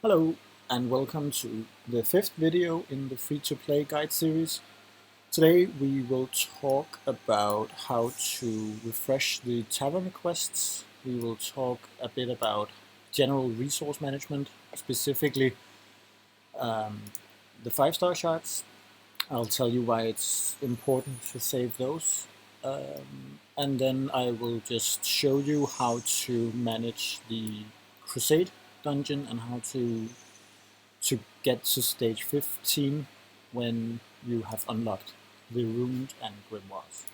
Hello and welcome to the fifth video in the free-to-play guide series. Today we will talk about how to refresh the Tavern quests. We will talk a bit about general resource management, specifically the 5-star shards. I'll tell you why it's important to save those. And then I will just show you how to manage the Crusade dungeon and how to get to stage 15 when you have unlocked the runes and grimoires.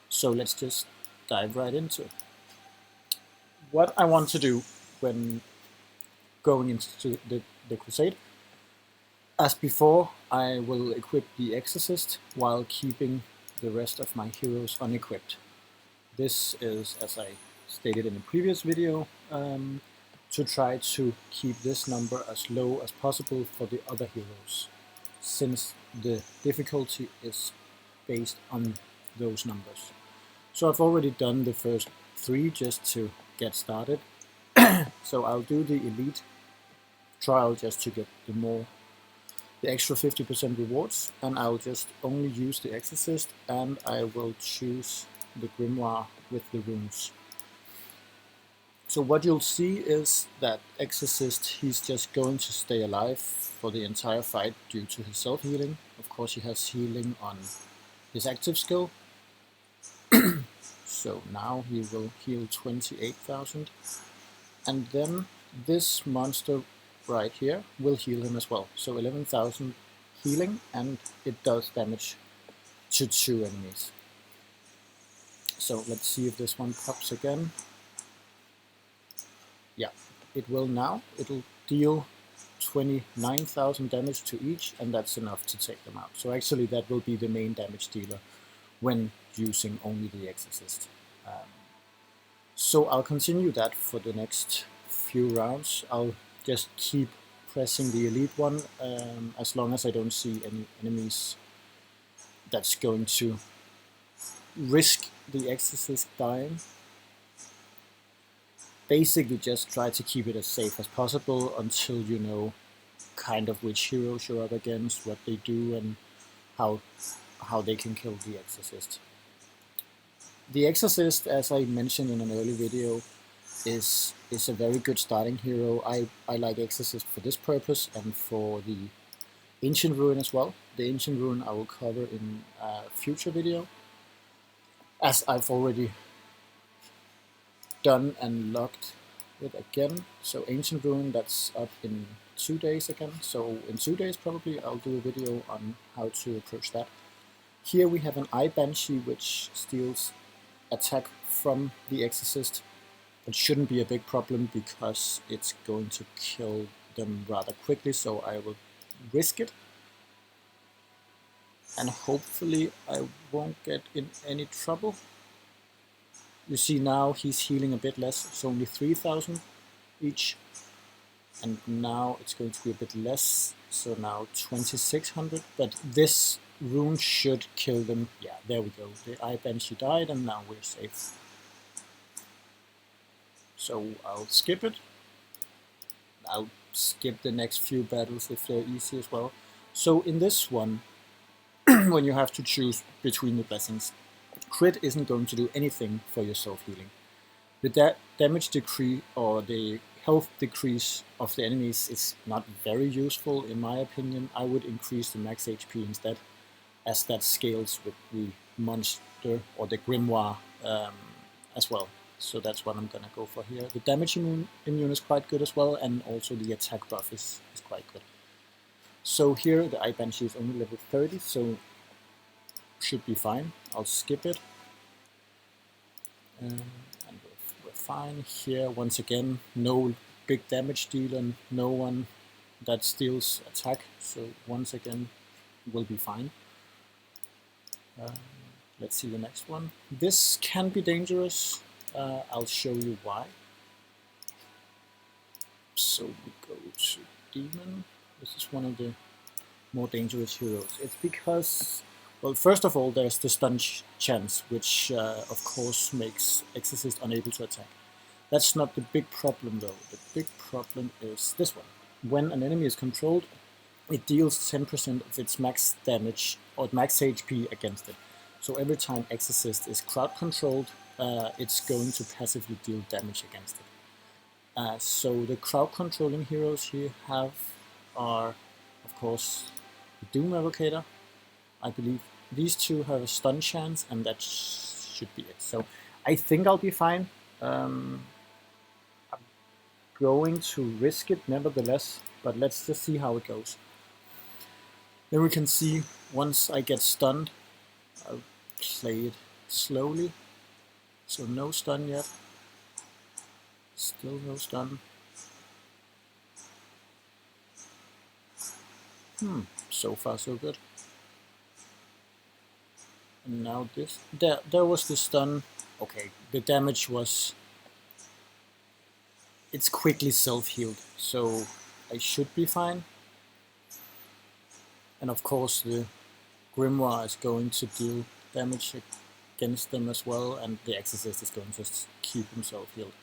So let's just dive right into it. What I want to do when going into the Crusade, as before, I will equip the Exorcist while keeping the rest of my heroes unequipped. This is, as I stated in the previous video, to try to keep this number as low as possible for the other heroes, since the difficulty is based on those numbers. So I've already done the first 3 just to get started. So I'll do the elite trial just to get the extra 50% rewards, and I'll just only use the Exorcist, and I will choose the Grimoire with the runes. So what you'll see is that Exorcist, he's just going to stay alive for the entire fight due to his self-healing. Of course he has healing on his active skill. So now he will heal 28,000. And then this monster right here will heal him as well. So 11,000 healing, and it does damage to 2 enemies. So let's see if this one pops again. Yeah, it will now. It'll deal 29,000 damage to each, and that's enough to take them out. So actually that will be the main damage dealer when using only the Exorcist. So I'll continue that for the next few rounds. I'll just keep pressing the elite one as long as I don't see any enemies that's going to risk the Exorcist dying. Basically just try to keep it as safe as possible until you know kind of which heroes you're up against, what they do, and how they can kill the Exorcist. The Exorcist, as I mentioned in an early video, is a very good starting hero. I like Exorcist for this purpose and for the Ancient Ruin as well. The Ancient Ruin I will cover in a future video, as I've already done and locked it again. So Ancient Ruin, that's up in 2 days again. So in 2 days probably I'll do a video on how to approach that. Here we have an Eye Banshee which steals attack from the Exorcist. It shouldn't be a big problem because it's going to kill them rather quickly, so I will risk it. And hopefully I won't get in any trouble. You see now he's healing a bit less, it's only 3,000 each. And now it's going to be a bit less, so now 2,600. But this rune should kill them. Yeah, there we go. The Eye Banshee died and now we're safe. So I'll skip it. I'll skip the next few battles if they're easy as well. So in this one, when you have to choose between the blessings, crit isn't going to do anything for your self-healing. The damage decrease or the health decrease of the enemies is not very useful in my opinion. I would increase the max HP instead, as that scales with the monster or the grimoire as well. So that's what I'm gonna go for here. The damage immune is quite good as well, and also the attack buff is quite good. So here the Eye Banshee is only level 30, so should be fine. I'll skip it. And we're fine here. Once again, no big damage dealer, no one that steals attack, so once again we'll be fine. Let's see the next one. This can be dangerous. I'll show you why. So we go to Demon. This is one of the more dangerous heroes. It's because, well, first of all, there's the stun chance, which of course makes Exorcist unable to attack. That's not the big problem though. The big problem is this one. when an enemy is controlled, it deals 10% of its max damage or max HP against it. So every time Exorcist is crowd controlled, it's going to passively deal damage against it. So the crowd controlling heroes you have are, of course, the Doom Evocator. I believe these two have a stun chance, and that should be it. So I think I'll be fine. I'm going to risk it nevertheless, but let's just see how it goes. Then we can see once I get stunned, I'll play it slowly. So no stun yet. Still no stun. So far so good. And now this, there was the stun. Okay, the damage was, it's quickly self-healed, so I should be fine. And of course the Grimoire is going to deal damage against them as well, and the Exorcist is going to keep himself healed.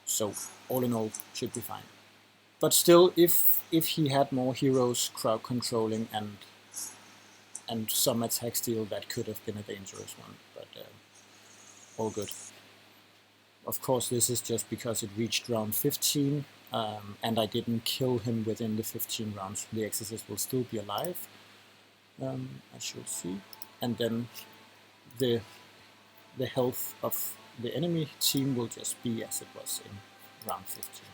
So all in all, should be fine. But still, if he had more heroes crowd controlling and some attack steal, that could have been a dangerous one, but all good. Of course, this is just because it reached round 15, and I didn't kill him within the 15 rounds. The Exorcist will still be alive, I should see. And then the health of the enemy team will just be as it was in round 15.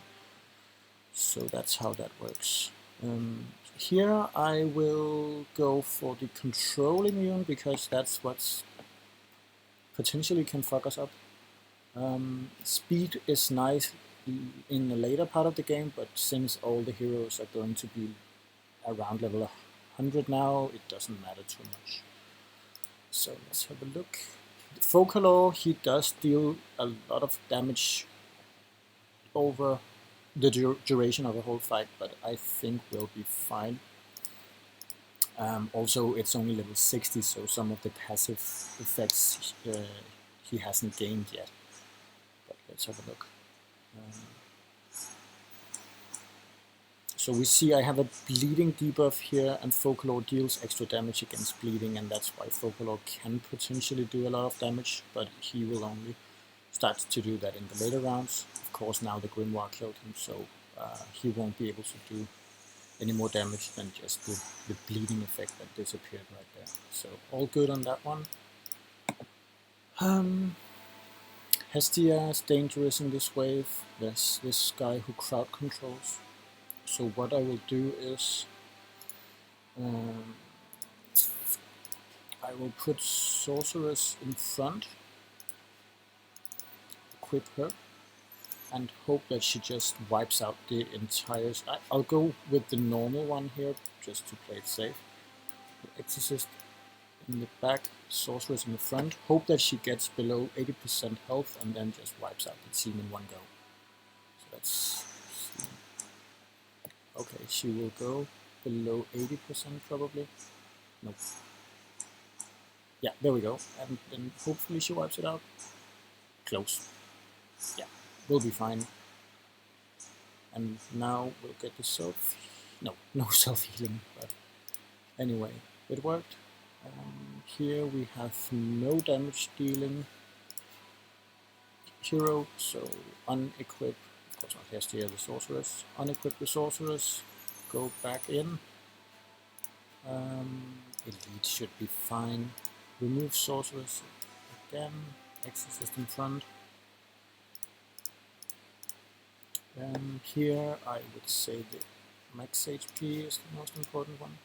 So that's how that works. Here I will go for the control immune, because that's what's potentially can fuck us up. Speed is nice in the later part of the game, but since all the heroes are going to be around level 100 now, it doesn't matter too much. So let's have a look. The Focalor, he does deal a lot of damage over the duration of the whole fight, but I think we'll be fine. Also, it's only level 60, so some of the passive effects he hasn't gained yet. But let's have a look. So we see I have a bleeding debuff here, and Focalor deals extra damage against bleeding, and that's why Focalor can potentially do a lot of damage, but he will only start to do that in the later rounds. Of course, now the Grimoire killed him, so he won't be able to do any more damage than just the bleeding effect that disappeared right there. So all good on that one. Hestia is dangerous in this wave. There's this guy who crowd controls. So what I will do is I will put Sorceress in front, equip her, and hope that she just wipes out the entire... I'll go with the normal one here, just to play it safe. The Exorcist in the back, Sorceress in the front. Hope that she gets below 80% health and then just wipes out the team in one go. So let's see. Okay, she will go below 80% probably. Nope. Yeah, there we go. And then hopefully she wipes it out. Close. Yeah, we'll be fine. And now we'll get the self... No self-healing, but anyway, it worked. Here we have no damage dealing hero, so unequip, of course not Hestia, the Sorceress. Unequip the Sorceress, go back in. Elite should be fine. Remove Sorceress again, Exorcist in front. Here I would say the max HP is the most important one.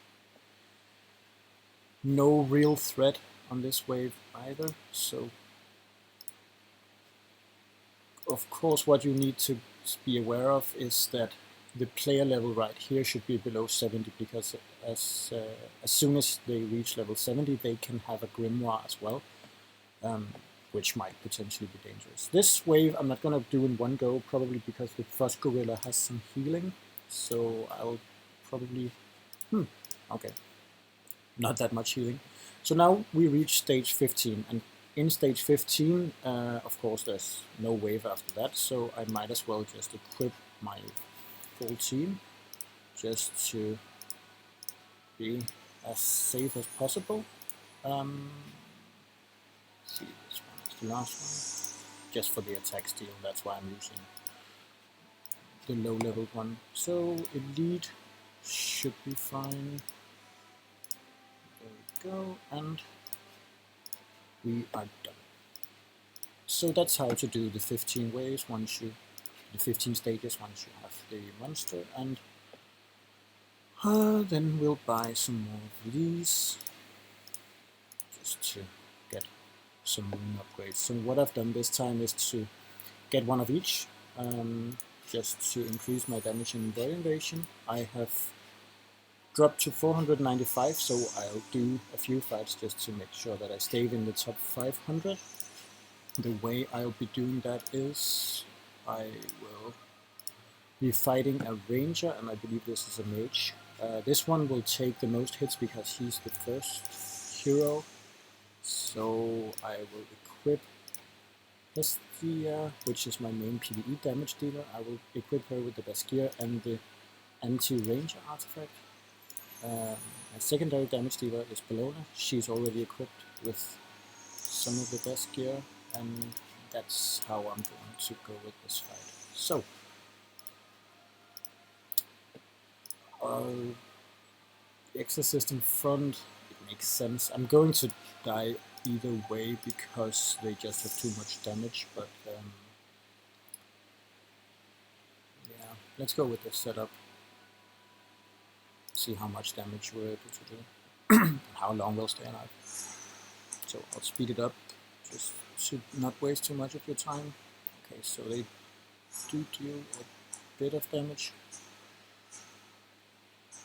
No real threat on this wave either, so of course what you need to be aware of is that the player level right here should be below 70, because as soon as they reach level 70 they can have a Grimoire as well, which might potentially be dangerous. This wave I'm not going to do in one go, probably because the Frost Gorilla has some healing, so I'll probably... okay. Not that much healing. So now we reach stage 15, and in stage 15, of course there's no wave after that, so I might as well just equip my full team. just to be as safe as possible. See, this one is the last one, just for the attack steal, that's why I'm using the low leveled one. So elite should be fine. There we go, and we are done. So that's how to do the 15 ways once you, the 15 stages once you have the monster, and then we'll buy some more of these just to get some rune upgrades. So what I've done this time is to get one of each, just to increase my damage in Void Invasion. I have dropped to 495, so I'll do a few fights just to make sure that I stay in the top 500. The way I'll be doing that is I will be fighting a ranger, and I believe this is a mage. This one will take the most hits because he's the first hero. So I will equip Hestia, which is my main PvE damage dealer. I will equip her with the best gear and the anti-ranger artifact. My secondary damage dealer is Bellona. She's already equipped with some of the best gear, and that's how I'm going to go with this fight. So, Exorcist in front, it makes sense. I'm going to die either way because they just have too much damage, but yeah, let's go with this setup. See how much damage we're able to do, and how long we'll stay alive. So I'll speed it up, just to not waste too much of your time. Okay, so they do deal a bit of damage,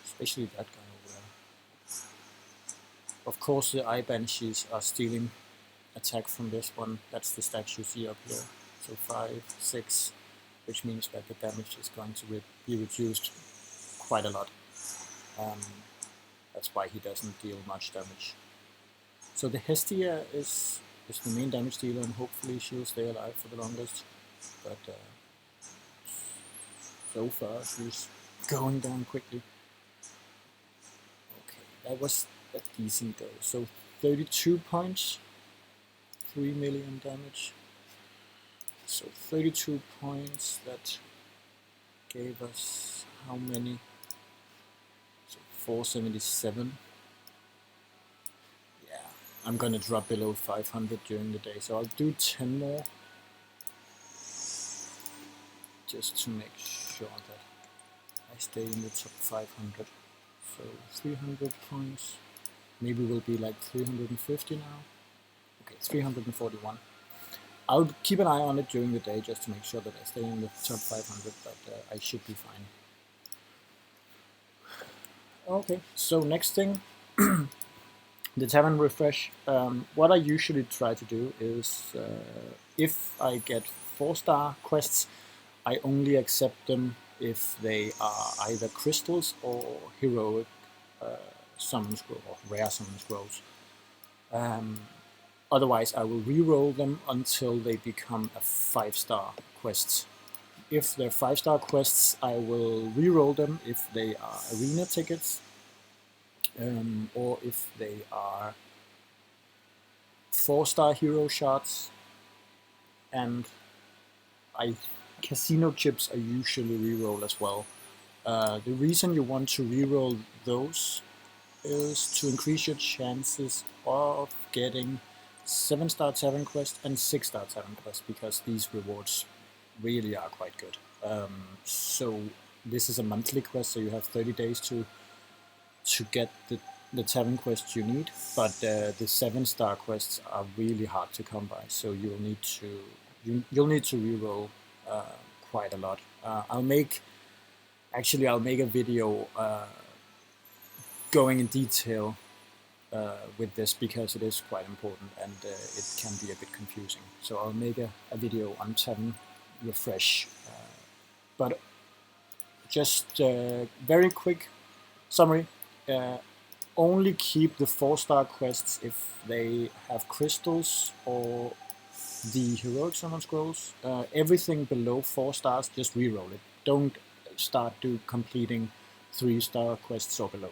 especially that guy over there. Of course the Eye Banshees are stealing attack from this one. That's the stacks you see up here. So 5, 6, which means that the damage is going to be reduced quite a lot. That's why he doesn't deal much damage. So the Hestia is the main damage dealer, and hopefully she'll stay alive for the longest. But so far she's going down quickly. Okay, that was a decent go. So 32 points, 3 million damage. So 32 points, that gave us how many? 477. Yeah, I'm gonna drop below 500 during the day, so I'll do 10 more just to make sure that I stay in the top 500. So 300 points, maybe we'll be like 350 now. Okay, 341. I'll keep an eye on it during the day just to make sure that I stay in the top 500, but I should be fine. Okay, so next thing, the Tavern refresh. What I usually try to do is, if I get 4-star quests, I only accept them if they are either crystals or heroic summon scroll, or rare summon scrolls. Otherwise, I will re-roll them until they become a 5-star quest. If they're 5-star quests, I will re-roll them if they are arena tickets, or if they are 4-star hero shots, and casino chips I usually re-roll as well. The reason you want to re-roll those is to increase your chances of getting 7-star Tavern quest and 6-star Tavern quest, because these rewards really are quite good. So this is a monthly quest, so you have 30 days to get the Tavern quest you need, but the 7-star quests are really hard to come by, so you'll need to reroll quite a lot. I'll make a video going in detail with this, because it is quite important and it can be a bit confusing. So I'll make a video on Tavern refresh, but just very quick summary. Only keep the 4-star quests if they have crystals or the heroic summon scrolls. Everything below 4 stars, just reroll it. Don't start completing 3-star quests or below.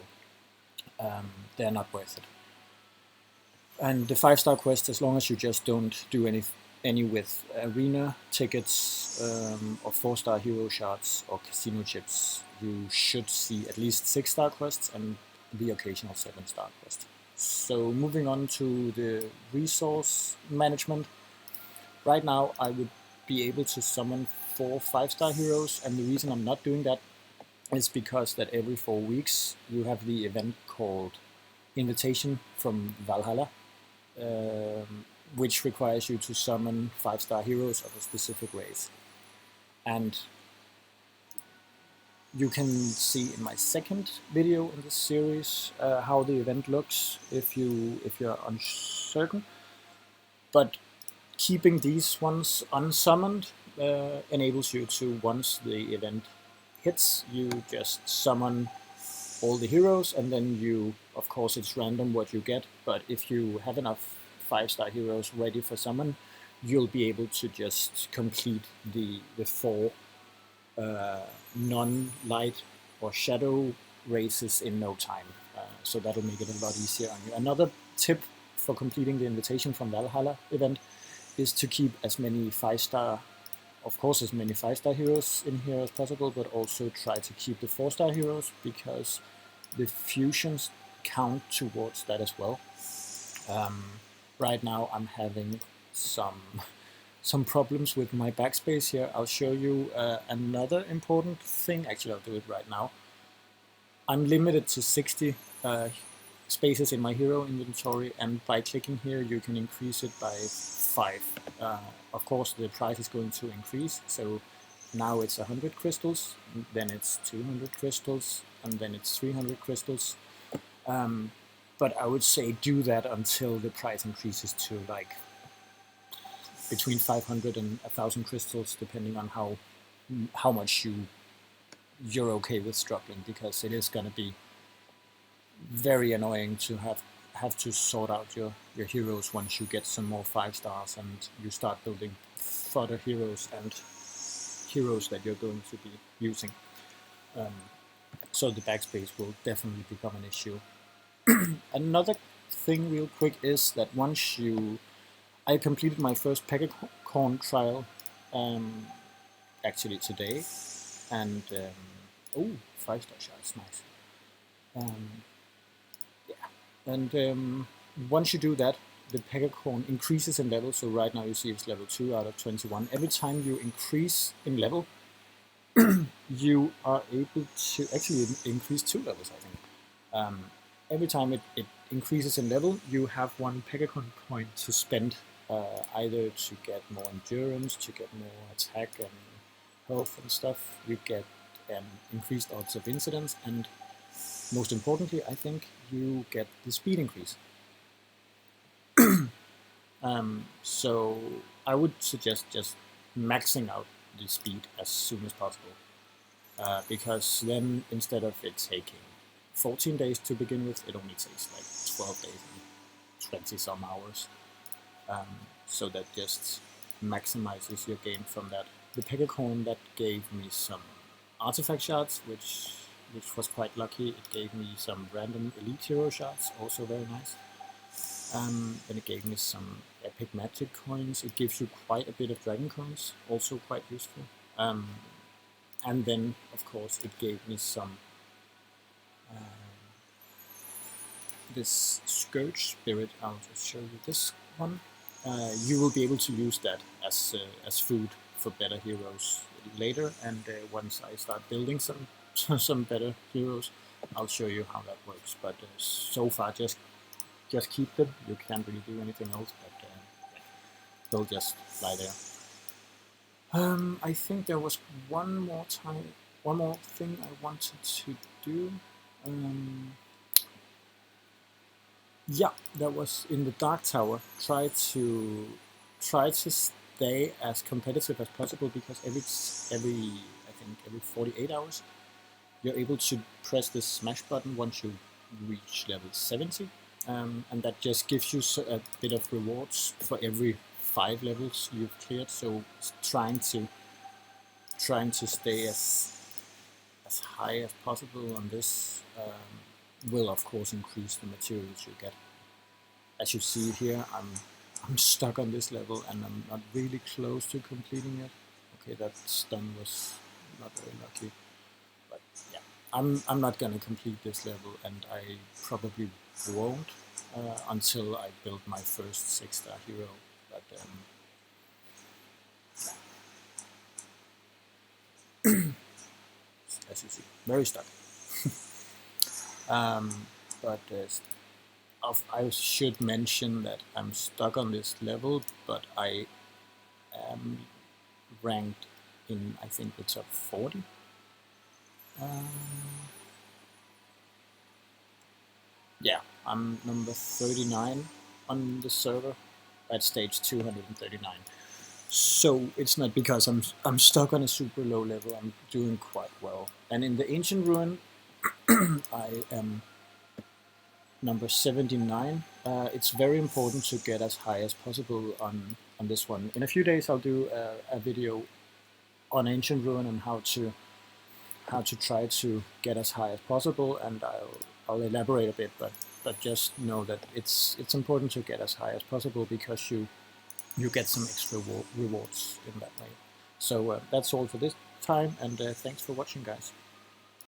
They're not worth it. And the 5-star quest, as long as you just don't do any with arena tickets or 4-star hero shards or casino chips, you should see at least 6-star quests and the occasional 7-star quest. So moving on to the resource management. Right now I would be able to summon 4 5-star heroes, and the reason I'm not doing that is because that every 4 weeks you have the event called Invitation from Valhalla, which requires you to summon 5-star heroes of a specific race. And you can see in my second video in this series how the event looks if you're uncertain. But keeping these ones unsummoned enables you to, once the event hits, you just summon all the heroes, and then you, of course it's random what you get, but if you have enough 5-star heroes ready for summon, you'll be able to just complete the 4 non-light or shadow races in no time. So that'll make it a lot easier on you. Another tip for completing the Invitation from Valhalla event is to keep as many 5-star, of course as many 5-star heroes in here as possible, but also try to keep the 4-star heroes, because the fusions count towards that as well. Right now I'm having some problems with my backspace here. I'll show you another important thing. Actually, I'll do it right now. I'm limited to 60 spaces in my hero inventory, and by clicking here you can increase it by 5. Of course the price is going to increase, so now it's 100 crystals, then it's 200 crystals, and then it's 300 crystals. But I would say do that until the price increases to like between 500 and 1,000 crystals, depending on how much you're okay with struggling, because it is going to be very annoying to have to sort out your heroes once you get some more 5-stars and you start building fodder heroes and heroes that you're going to be using. So the backspace will definitely become an issue. Another thing real quick is that once I completed my first Pegacorn trial actually today, and oh, 5-star shards, nice. Yeah, and once you do that, the Pegacorn increases in level. So right now you see it's level 2 out of 21. Every time you increase in level, you are able to actually increase 2 levels, I think. Every time it increases in level, you have 1 Pegacorn point to spend, either to get more endurance, to get more attack and health and stuff. You get increased odds of incidents, and most importantly, I think, you get the speed increase. So I would suggest just maxing out the speed as soon as possible, because then instead of it taking 14 days to begin with, it only takes like 12 days and 20 some hours. So that just maximizes your gain from that. The Pegacorn, that gave me some artifact shards, which was quite lucky. It gave me some random elite hero shards, also very nice. Then it gave me some epic magic coins. It gives you quite a bit of dragon coins, also quite useful. And then, of course, it gave me some this Scourge Spirit. I'll just show you this one. You will be able to use that as food for better heroes later, and once I start building some better heroes, I'll show you how that works. But so far, just keep them. You can't really do anything else, but yeah, they'll just lie there. I think there was one more thing I wanted to do. Yeah, that was in the Dark Tower. Try to stay as competitive as possible, because every 48 hours you're able to press this smash button once you reach level 70, and that just gives you a bit of rewards for every 5 levels you've cleared. So trying to stay as as high as possible on this will of course increase the materials you get. As you see here, I'm stuck on this level and I'm not really close to completing it. Okay, that stun was not very lucky, but yeah, I'm not gonna complete this level, and I probably won't until I build my first 6-star hero. But as you see, very stuck. But I should mention that I'm stuck on this level, but I am ranked in, I think, the top 40. Yeah, I'm number 39 on the server at stage 239. So it's not because I'm stuck on a super low level. I'm doing quite well. And in the Ancient Ruin, I am number 79. It's very important to get as high as possible on this one. In a few days, I'll do a video on Ancient Ruin and how to try to get as high as possible, and I'll elaborate a bit, but just know that it's important to get as high as possible because you get some extra rewards in that way. So that's all for this time, and thanks for watching, guys.